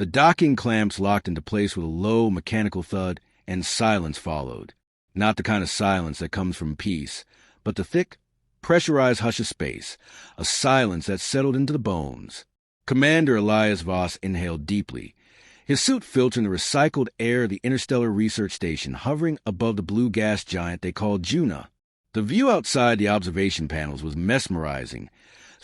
The docking clamps locked into place with a low mechanical thud, and silence followed. Not the kind of silence that comes from peace, but the thick, pressurized hush of space, a silence that settled into the bones. Commander Elias Voss inhaled deeply, his suit filtering the recycled air of the Interstellar Research Station hovering above the blue gas giant they called Juna. The view outside the observation panels was mesmerizing,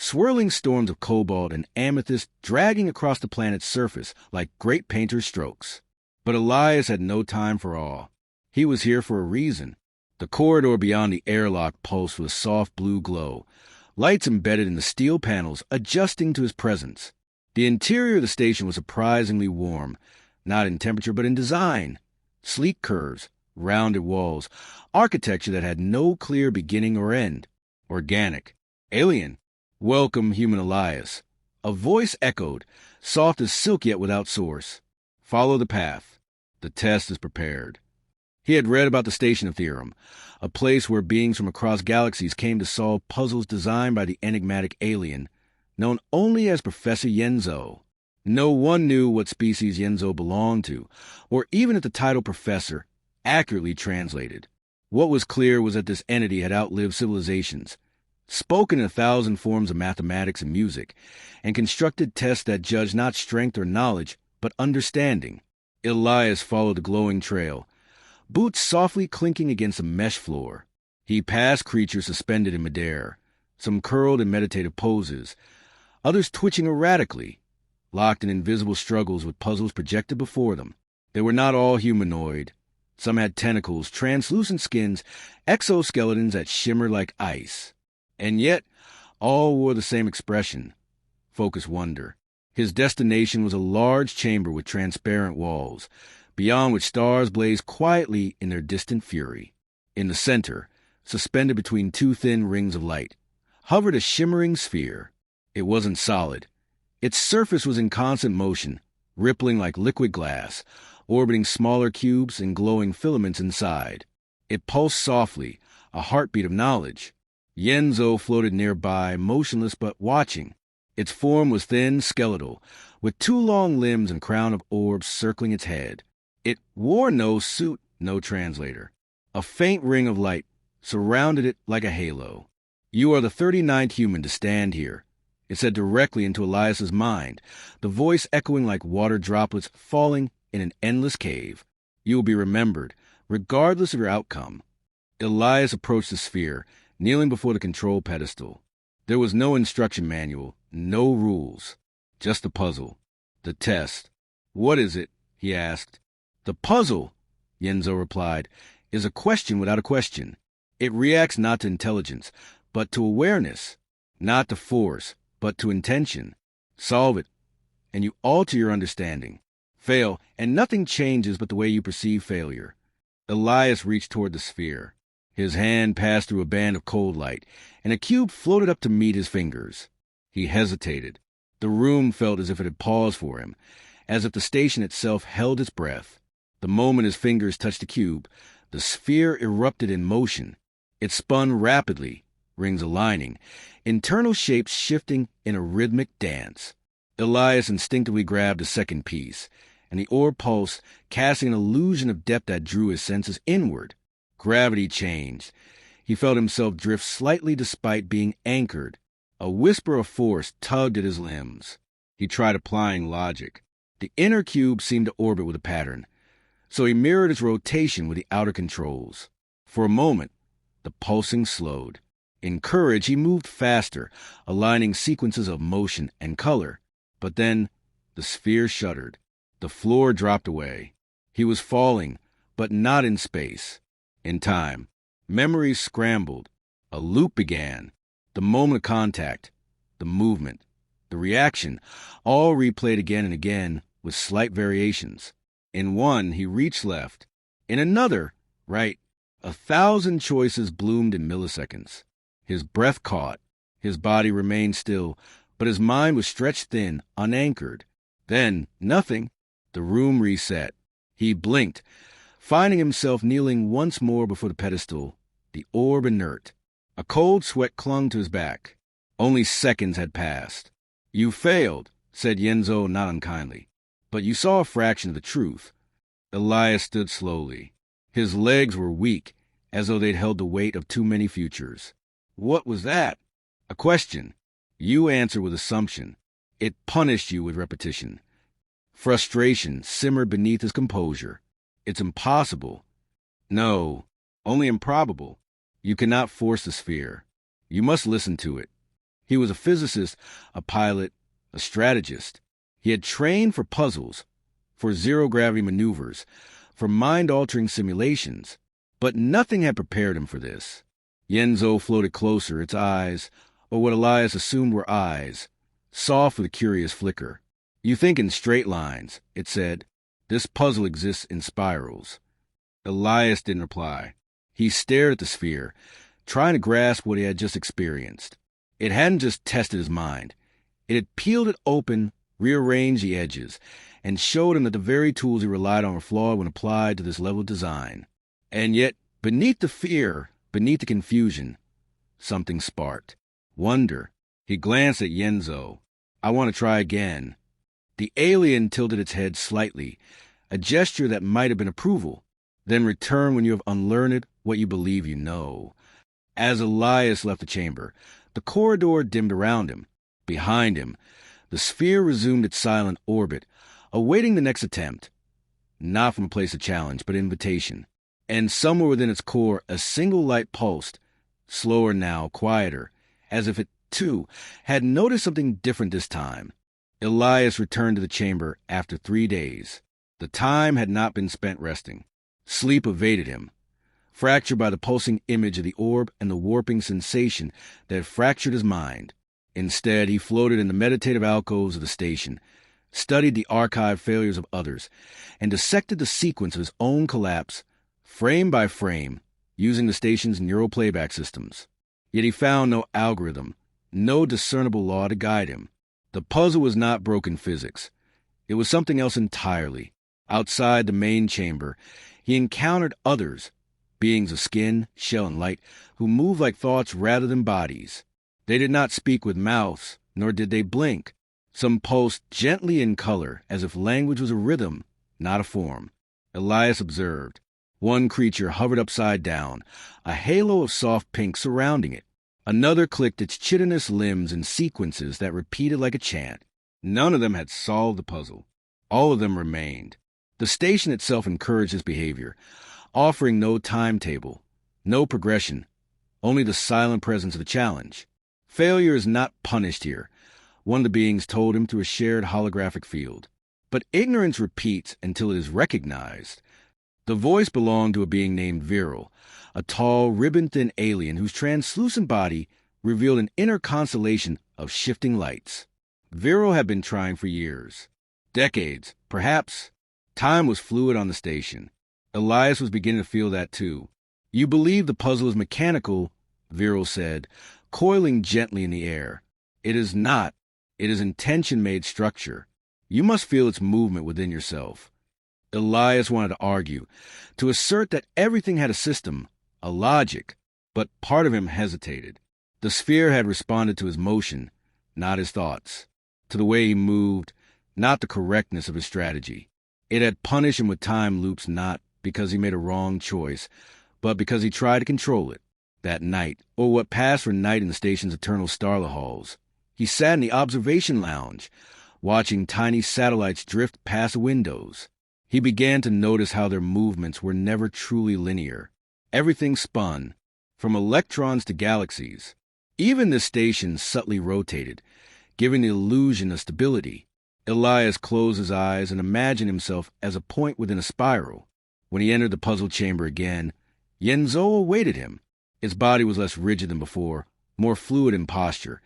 swirling storms of cobalt and amethyst dragging across the planet's surface like great painter's strokes. But Elias had no time for awe. He was here for a reason. The corridor beyond the airlock pulsed with a soft blue glow, lights embedded in the steel panels adjusting to his presence. The interior of the station was surprisingly warm, not in temperature but in design. Sleek curves, rounded walls, architecture that had no clear beginning or end. Organic. Alien. Welcome, human Elias. A voice echoed, soft as silk yet without source. Follow the path. The test is prepared. He had read about the Station Theorem, a place where beings from across galaxies came to solve puzzles designed by the enigmatic alien, known only as Professor Yenzo. No one knew what species Yenzo belonged to, or even if the title Professor accurately translated. What was clear was that this entity had outlived civilizations, spoken in 1,000 forms of mathematics and music, and constructed tests that judged not strength or knowledge, but understanding. Elias followed the glowing trail, boots softly clinking against a mesh floor. He passed creatures suspended in midair, some curled in meditative poses, others twitching erratically, locked in invisible struggles with puzzles projected before them. They were not all humanoid. Some had tentacles, translucent skins, exoskeletons that shimmered like ice. And yet, all wore the same expression, focused wonder. His destination was a large chamber with transparent walls, beyond which stars blazed quietly in their distant fury. In the center, suspended between two thin rings of light, hovered a shimmering sphere. It wasn't solid. Its surface was in constant motion, rippling like liquid glass, orbiting smaller cubes and glowing filaments inside. It pulsed softly, a heartbeat of knowledge. Yenzo floated nearby, motionless but watching. Its form was thin, skeletal, with two long limbs and crown of orbs circling its head. It wore no suit, no translator. A faint ring of light surrounded it like a halo. "You are the 39th human to stand here," it said directly into Elias's mind, the voice echoing like water droplets falling in an endless cave. "You will be remembered, regardless of your outcome." Elias approached the sphere, kneeling before the control pedestal. There was no instruction manual, no rules, just the puzzle, the test. "What is it?" he asked. "The puzzle," Yenzo replied, "is a question without a question. It reacts not to intelligence, but to awareness, not to force, but to intention. Solve it, and you alter your understanding. Fail, and nothing changes but the way you perceive failure." Elias reached toward the sphere. His hand passed through a band of cold light, and a cube floated up to meet his fingers. He hesitated. The room felt as if it had paused for him, as if the station itself held its breath. The moment his fingers touched the cube, the sphere erupted in motion. It spun rapidly, rings aligning, internal shapes shifting in a rhythmic dance. Elias instinctively grabbed a second piece, and the orb pulsed, casting an illusion of depth that drew his senses inward. Gravity changed. He felt himself drift slightly despite being anchored. A whisper of force tugged at his limbs. He tried applying logic. The inner cube seemed to orbit with a pattern, so he mirrored its rotation with the outer controls. For a moment, the pulsing slowed. In courage, he moved faster, aligning sequences of motion and color. But then, the sphere shuddered. The floor dropped away. He was falling, but not in space. In time. Memories scrambled. A loop began. The moment of contact, the movement, the reaction, all replayed again and again with slight variations. In one, he reached left. In another, right. 1,000 choices bloomed in milliseconds. His breath caught. His body remained still, but his mind was stretched thin, unanchored. Then, nothing. The room reset. He blinked, finding himself kneeling once more before the pedestal, the orb inert. A cold sweat clung to his back. Only seconds had passed. "You failed," said Yenzo not unkindly. But you saw a fraction of the truth. Elias stood slowly. His legs were weak, as though they'd held the weight of too many futures. What was that? A question. You answered with assumption. It punished you with repetition. Frustration simmered beneath his composure. It's impossible. No, only improbable. You cannot force the sphere. You must listen to it. He was a physicist, a pilot, a strategist. He had trained for puzzles, for zero-gravity maneuvers, for mind-altering simulations, but nothing had prepared him for this. Yenzo floated closer, its eyes, or what Elias assumed were eyes, soft with a curious flicker. You think in straight lines, it said. This puzzle exists in spirals. Elias didn't reply. He stared at the sphere, trying to grasp what he had just experienced. It hadn't just tested his mind. It had peeled it open, rearranged the edges, and showed him that the very tools he relied on were flawed when applied to this level of design. And yet, beneath the fear, beneath the confusion, something sparked. Wonder. He glanced at Yenzo. I want to try again. The alien tilted its head slightly, a gesture that might have been approval. Then return when you have unlearned what you believe you know. As Elias left the chamber, the corridor dimmed around him. Behind him, the sphere resumed its silent orbit, awaiting the next attempt. Not from a place of challenge, but invitation. And somewhere within its core, a single light pulsed, slower now, quieter, as if it, too, had noticed something different this time. Elias returned to the chamber after 3 days. The time had not been spent resting. Sleep evaded him, fractured by the pulsing image of the orb and the warping sensation that had fractured his mind. Instead, he floated in the meditative alcoves of the station, studied the archived failures of others, and dissected the sequence of his own collapse, frame by frame, using the station's neural playback systems. Yet he found no algorithm, no discernible law to guide him. The puzzle was not broken physics. It was something else entirely. Outside the main chamber, he encountered others, beings of skin, shell, and light, who moved like thoughts rather than bodies. They did not speak with mouths, nor did they blink. Some pulsed gently in color, as if language was a rhythm, not a form. Elias observed. One creature hovered upside down, a halo of soft pink surrounding it. Another clicked its chitinous limbs in sequences that repeated like a chant. None of them had solved the puzzle. All of them remained. The station itself encouraged this behavior, offering no timetable, no progression, only the silent presence of the challenge. Failure is not punished here, one of the beings told him through a shared holographic field. But ignorance repeats until it is recognized. The voice belonged to a being named Viral, a tall, ribbon-thin alien whose translucent body revealed an inner constellation of shifting lights. Viral had been trying for years. Decades, perhaps. Time was fluid on the station. Elias was beginning to feel that too. You believe the puzzle is mechanical, Viral said, coiling gently in the air. It is not. It is intention-made structure. You must feel its movement within yourself. Elias wanted to argue, to assert that everything had a system, a logic, but part of him hesitated. The sphere had responded to his motion, not his thoughts, to the way he moved, not the correctness of his strategy. It had punished him with time loops not because he made a wrong choice, but because he tried to control it. That night, or what passed for night in the station's eternal starlit halls, he sat in the observation lounge, watching tiny satellites drift past windows. He began to notice how their movements were never truly linear. Everything spun, from electrons to galaxies. Even the station subtly rotated, giving the illusion of stability. Elias closed his eyes and imagined himself as a point within a spiral. When he entered the puzzle chamber again, Yenzo awaited him. Its body was less rigid than before, more fluid in posture,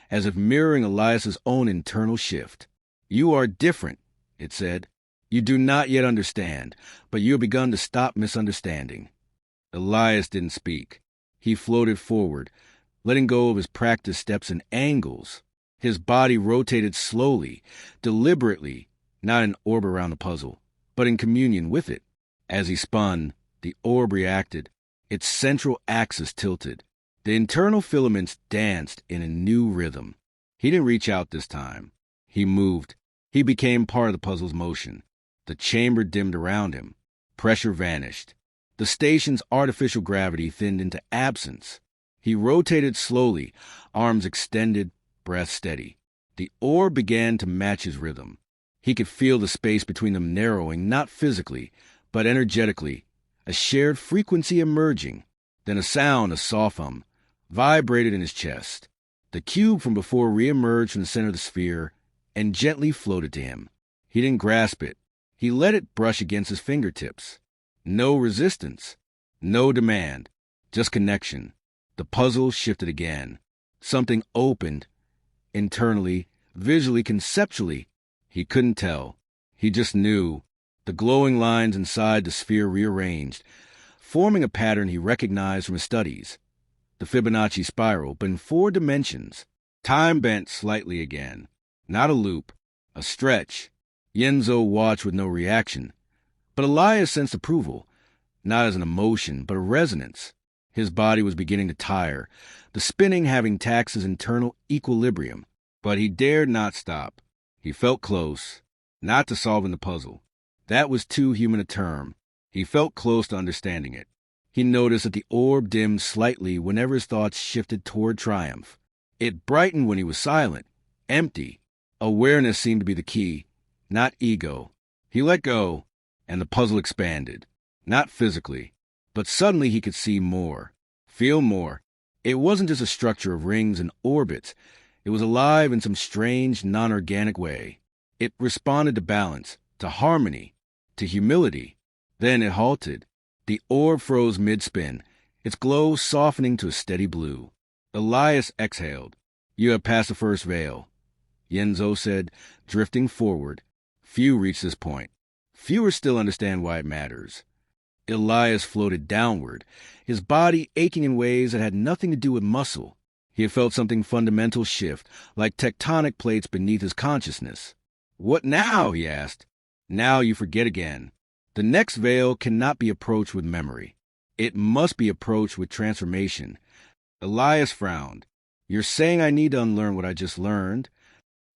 as if mirroring Elias's own internal shift. You are different, it said. You do not yet understand, but you have begun to stop misunderstanding. Elias didn't speak. He floated forward, letting go of his practice steps and angles. His body rotated slowly, deliberately, not in orb around the puzzle, but in communion with it. As he spun, the orb reacted. Its central axis tilted. The internal filaments danced in a new rhythm. He didn't reach out this time. He moved, He became part of the puzzle's motion. The chamber dimmed around him. Pressure vanished. The station's artificial gravity thinned into absence. He rotated slowly, arms extended, breath steady. The orb began to match his rhythm. He could feel the space between them narrowing, not physically, but energetically, a shared frequency emerging. Then a sound, a soft hum, vibrated in his chest. The cube from before reemerged from the center of the sphere and gently floated to him. He didn't grasp it. He let it brush against his fingertips. No resistance, no demand, just connection. The puzzle shifted again. Something opened, internally, visually, conceptually. He couldn't tell. He just knew. The glowing lines inside the sphere rearranged, forming a pattern he recognized from his studies. The Fibonacci spiral, but in 4 dimensions. Time bent slightly again. Not a loop, a stretch. Yenzo watched with no reaction. But Elias sensed approval, not as an emotion, but a resonance. His body was beginning to tire, the spinning having taxed his internal equilibrium. But he dared not stop. He felt close, not to solving the puzzle. That was too human a term. He felt close to understanding it. He noticed that the orb dimmed slightly whenever his thoughts shifted toward triumph. It brightened when he was silent, empty. Awareness seemed to be the key, not ego. He let go, and the puzzle expanded. Not physically, but suddenly he could see more, feel more. It wasn't just a structure of rings and orbits. It was alive in some strange, non-organic way. It responded to balance, to harmony, to humility. Then it halted. The orb froze mid-spin, its glow softening to a steady blue. Elias exhaled. "You have passed the first veil," Yenzo said, drifting forward. Few reach this point. Fewer still understand why it matters. Elias floated downward, his body aching in ways that had nothing to do with muscle. He had felt something fundamental shift, like tectonic plates beneath his consciousness. "What now?" he asked. "Now you forget again. The next veil cannot be approached with memory. It must be approached with transformation." Elias frowned. "You're saying I need to unlearn what I just learned?"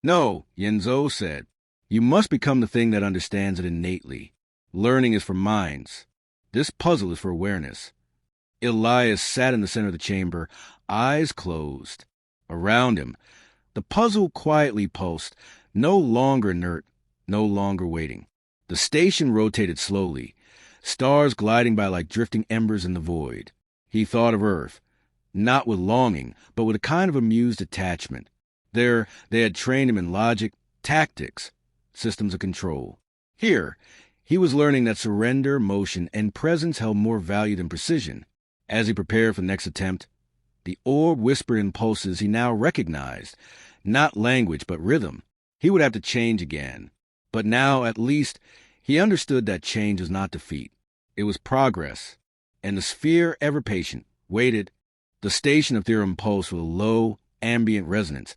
"No," Yenzo said. "You must become the thing that understands it innately. Learning is for minds. This puzzle is for awareness." Elias sat in the center of the chamber, eyes closed. Around him, the puzzle quietly pulsed, no longer inert, no longer waiting. The station rotated slowly, stars gliding by like drifting embers in the void. He thought of Earth, not with longing, but with a kind of amused attachment. There, they had trained him in logic, tactics, systems of control. Here, he was learning that surrender, motion, and presence held more value than precision. As he prepared for the next attempt, the orb whispered in pulses he now recognized, not language, but rhythm. He would have to change again. But now, at least, he understood that change was not defeat. It was progress. And the sphere, ever patient, waited. The station of theorem pulsed with a low, ambient resonance,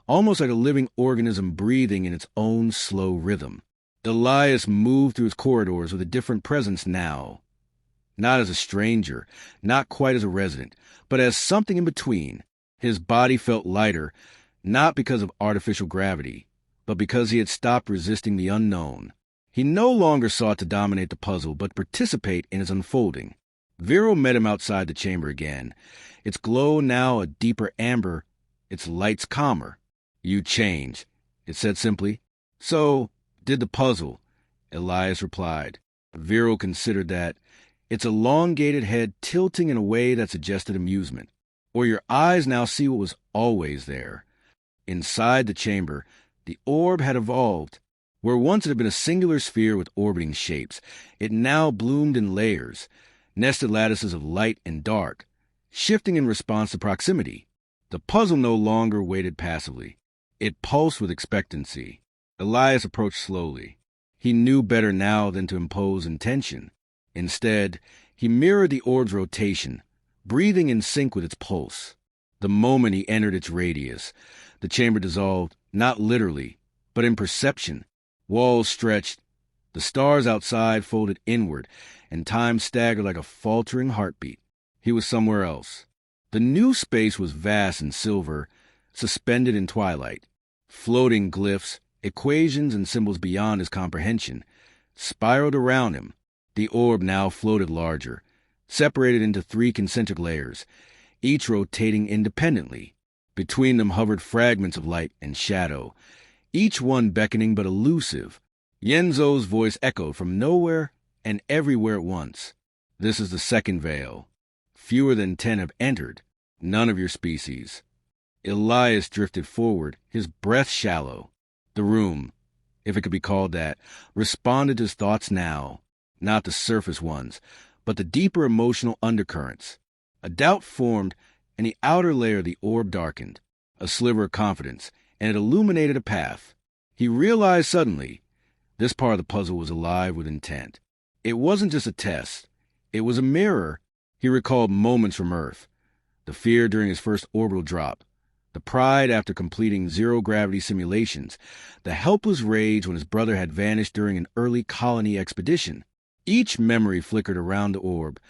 almost like a living organism breathing in its own slow rhythm. Elias moved through his corridors with a different presence now. Not as a stranger, not quite as a resident, but as something in between. His body felt lighter, not because of artificial gravity, but because he had stopped resisting the unknown. He no longer sought to dominate the puzzle, but participate in its unfolding. Vero met him outside the chamber again, its glow now a deeper amber, its lights calmer. "You change," it said simply. "So did the puzzle," Elias replied. Vero considered that, its elongated head tilting in a way that suggested amusement. "Or your eyes now see what was always there." Inside the chamber, the orb had evolved. Where once it had been a singular sphere with orbiting shapes, it now bloomed in layers, nested lattices of light and dark, shifting in response to proximity. The puzzle no longer waited passively. It pulsed with expectancy. Elias approached slowly. He knew better now than to impose intention. Instead, he mirrored the orb's rotation, breathing in sync with its pulse. The moment he entered its radius, the chamber dissolved, not literally, but in perception. Walls stretched, the stars outside folded inward, and time staggered like a faltering heartbeat. He was somewhere else. The new space was vast and silver, suspended in twilight. Floating glyphs, equations and symbols beyond his comprehension, spiraled around him. The orb now floated larger, separated into 3 concentric layers, each rotating independently. Between them hovered fragments of light and shadow, each one beckoning but elusive. Yenzo's voice echoed from nowhere and everywhere at once. This is the second veil. Fewer than 10 have entered, none of your species. Elias drifted forward, his breath shallow. The room, if it could be called that, responded to his thoughts now, not the surface ones, but the deeper emotional undercurrents. A doubt formed, and the outer layer of the orb darkened, a sliver of confidence, and it illuminated a path. He realized suddenly this part of the puzzle was alive with intent. It wasn't just a test. It was a mirror. He recalled moments from Earth, the fear during his first orbital drop, the pride after completing zero-gravity simulations, the helpless rage when his brother had vanished during an early colony expedition. Each memory flickered around the orb,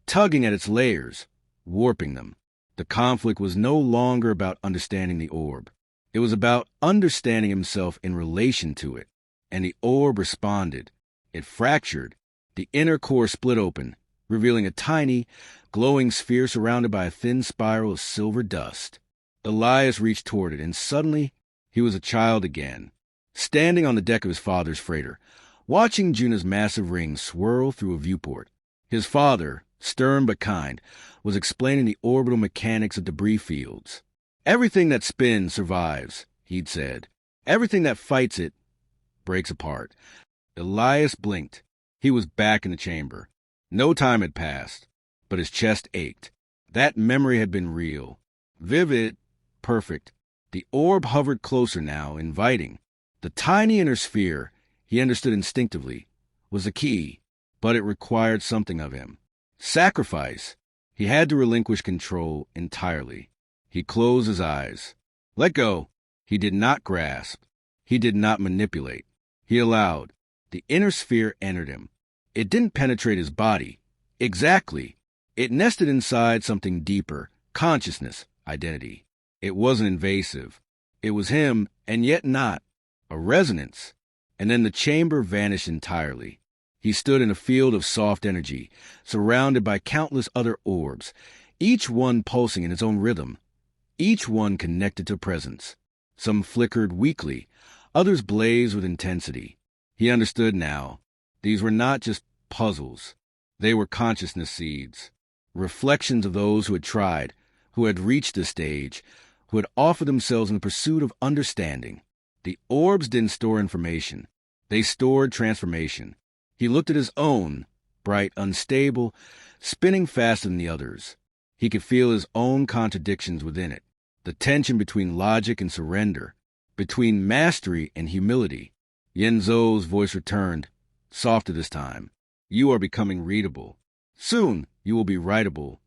tugging at its layers, warping them. The conflict was no longer about understanding the orb. It was about understanding himself in relation to it. And the orb responded. It fractured. The inner core split open, revealing a tiny, glowing sphere surrounded by a thin spiral of silver dust. Elias reached toward it, and suddenly he was a child again, standing on the deck of his father's freighter, watching Juna's massive ring swirl through a viewport. His father, stern but kind, was explaining the orbital mechanics of debris fields. Everything that spins survives, he'd said. Everything that fights it breaks apart. Elias blinked. He was back in the chamber. No time had passed, but his chest ached. That memory had been real, vivid, perfect. The orb hovered closer now, inviting. The tiny inner sphere, he understood instinctively, was the key, but it required something of him. Sacrifice. He had to relinquish control entirely. He closed his eyes. Let go. He did not grasp. He did not manipulate. He allowed. The inner sphere entered him. It didn't penetrate his body. Exactly. It nested inside something deeper, consciousness, identity. It wasn't invasive. It was him, and yet not. A resonance. And then the chamber vanished entirely. He stood in a field of soft energy, surrounded by countless other orbs, each one pulsing in its own rhythm, each one connected to presence. Some flickered weakly, others blazed with intensity. He understood now. These were not just puzzles. They were consciousness seeds, reflections of those who had tried, who had reached this stage, who had offered themselves in the pursuit of understanding. The orbs didn't store information. They stored transformation. He looked at his own, bright, unstable, spinning faster than the others. He could feel his own contradictions within it, the tension between logic and surrender, between mastery and humility. Yenzo's voice returned, softer this time. You are becoming readable. Soon you will be writable.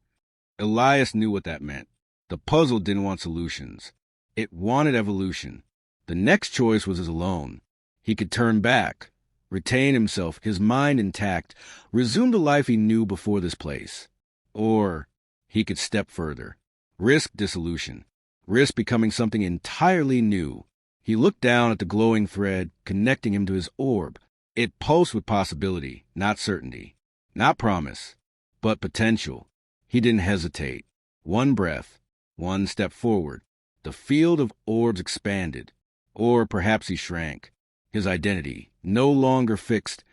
Elias knew what that meant. The puzzle didn't want solutions. It wanted evolution. The next choice was his own. He could turn back, retain himself, his mind intact, resume the life he knew before this place. Or he could step further, risk dissolution, risk becoming something entirely new. He looked down at the glowing thread connecting him to his orb. It pulsed with possibility, not certainty, not promise, but potential. He didn't hesitate. One breath, one step forward. The field of orbs expanded, or perhaps he shrank. His identity, no longer fixed,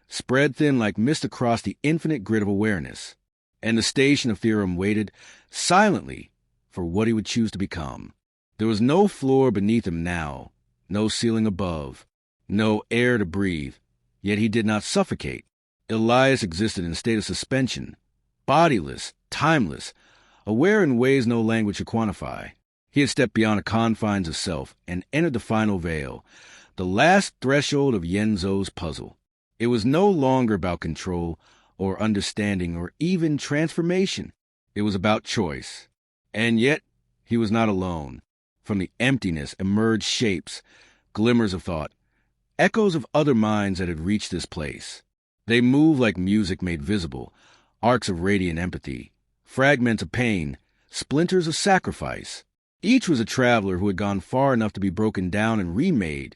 spread thin like mist across the infinite grid of awareness. And the station of Theorem waited silently for what he would choose to become. There was no floor beneath him now, no ceiling above, no air to breathe, yet he did not suffocate. Elias existed in a state of suspension, bodiless, timeless, aware in ways no language could quantify. He had stepped beyond the confines of self and entered the final veil, the last threshold of Yenzo's puzzle. It was no longer about control or understanding or even transformation. It was about choice. And yet, he was not alone. From the emptiness emerged shapes, glimmers of thought, echoes of other minds that had reached this place. They moved like music made visible, arcs of radiant empathy, fragments of pain, splinters of sacrifice. Each was a traveler who had gone far enough to be broken down and remade,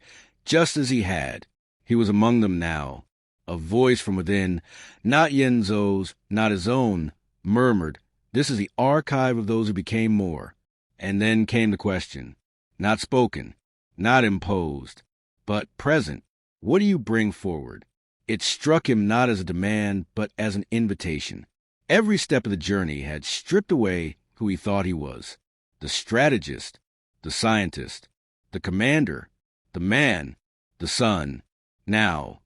just as he had. He was among them now. A voice from within, not Yenzo's, not his own, murmured, "This is the archive of those who became more." And then came the question, not spoken, not imposed, but present. What do you bring forward? It struck him not as a demand, but as an invitation. Every step of the journey had stripped away who he thought he was. The strategist, the scientist, the commander, the man, the son. Now,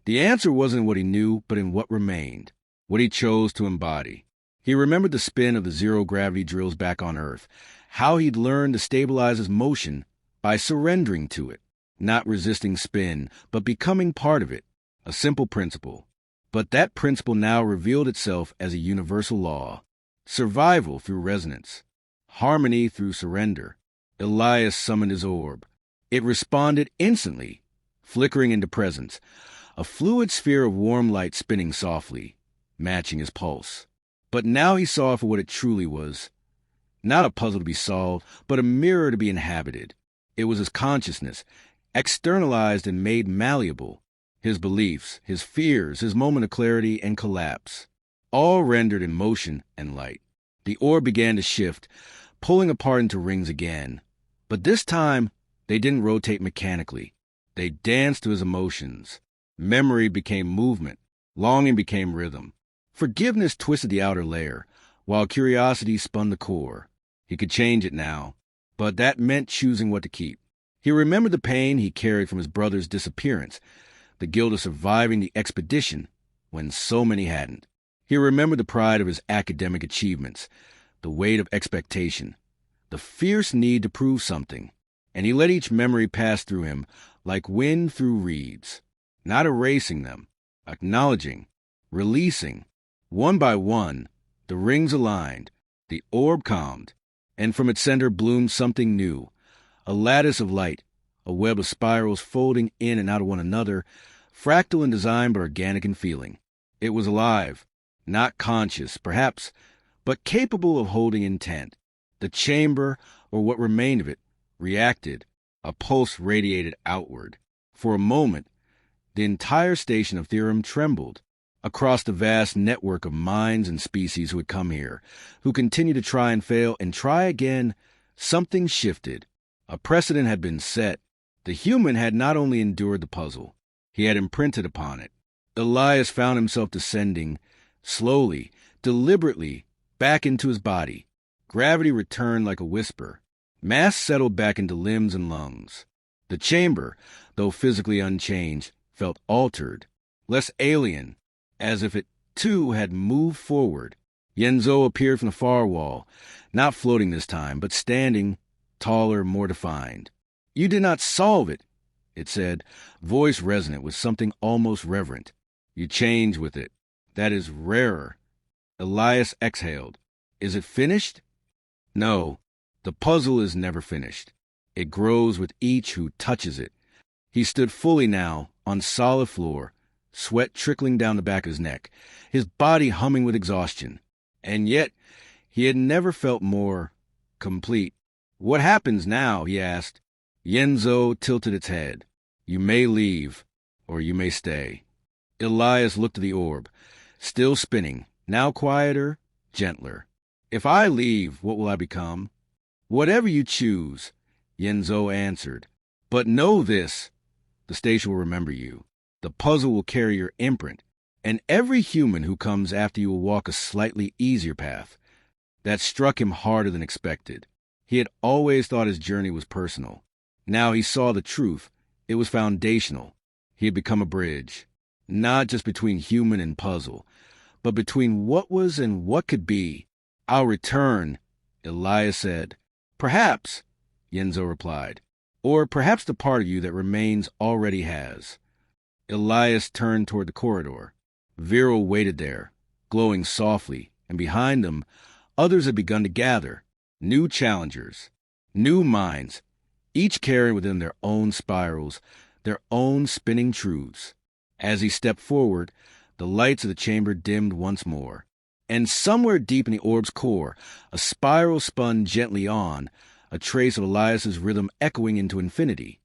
the answer wasn't what he knew, but in what remained, what he chose to embody. He remembered the spin of the zero-gravity drills back on Earth, how he'd learned to stabilize his motion by surrendering to it, not resisting spin, but becoming part of it, a simple principle. But that principle now revealed itself as a universal law. Survival through resonance. Harmony through surrender. Elias summoned his orb. It responded instantly, flickering into presence, a fluid sphere of warm light spinning softly, matching his pulse. But now he saw it for what it truly was. Not a puzzle to be solved, but a mirror to be inhabited. It was his consciousness, externalized and made malleable. His beliefs, his fears, his moment of clarity and collapse, all rendered in motion and light. The orb began to shift, pulling apart into rings again. But this time, they didn't rotate mechanically. They danced to his emotions. Memory became movement. Longing became rhythm. Forgiveness twisted the outer layer, while curiosity spun the core. He could change it now, but that meant choosing what to keep. He remembered the pain he carried from his brother's disappearance, the guilt of surviving the expedition when so many hadn't. He remembered the pride of his academic achievements, the weight of expectation, the fierce need to prove something, and he let each memory pass through him like wind through reeds, not erasing them, acknowledging, releasing. One by one, the rings aligned, the orb calmed, and from its center bloomed something new, a lattice of light, a web of spirals folding in and out of one another, fractal in design but organic in feeling. It was alive, not conscious, perhaps, but capable of holding intent. The chamber, or what remained of it, reacted. A pulse radiated outward. For a moment, the entire station of Theorem trembled. Across the vast network of minds and species who had come here, who continued to try and fail and try again, something shifted. A precedent had been set. The human had not only endured the puzzle, he had imprinted upon it. Elias found himself descending, slowly, deliberately, back into his body. Gravity returned like a whisper. Mass settled back into limbs and lungs. The chamber, though physically unchanged, felt altered, less alien, as if it, too, had moved forward. Yenzo appeared from the far wall, not floating this time, but standing, taller, more defined. "You did not solve it," it said, voice resonant with something almost reverent. "You change with it. That is rarer." Elias exhaled. "Is it finished?" "No, the puzzle is never finished. It grows with each who touches it." He stood fully now, on solid floor, sweat trickling down the back of his neck, his body humming with exhaustion. And yet, he had never felt more complete. "What happens now?" he asked. Yenzo tilted its head. "You may leave, or you may stay." Elias looked at the orb, still spinning, now quieter, gentler. "If I leave, what will I become?" "Whatever you choose," Yenzo answered. "But know this, the station will remember you. The puzzle will carry your imprint, and every human who comes after you will walk a slightly easier path." That struck him harder than expected. He had always thought his journey was personal. Now he saw the truth. It was foundational. He had become a bridge, not just between human and puzzle, but between what was and what could be. "I'll return," Elias said. "Perhaps," Yenzo replied. "Or perhaps the part of you that remains already has." Elias turned toward the corridor. Viral waited there, glowing softly, and behind them, others had begun to gather. New challengers, new minds, each carrying within their own spirals, their own spinning truths. As he stepped forward, the lights of the chamber dimmed once more. And somewhere deep in the orb's core, a spiral spun gently on, a trace of Elias's rhythm echoing into infinity.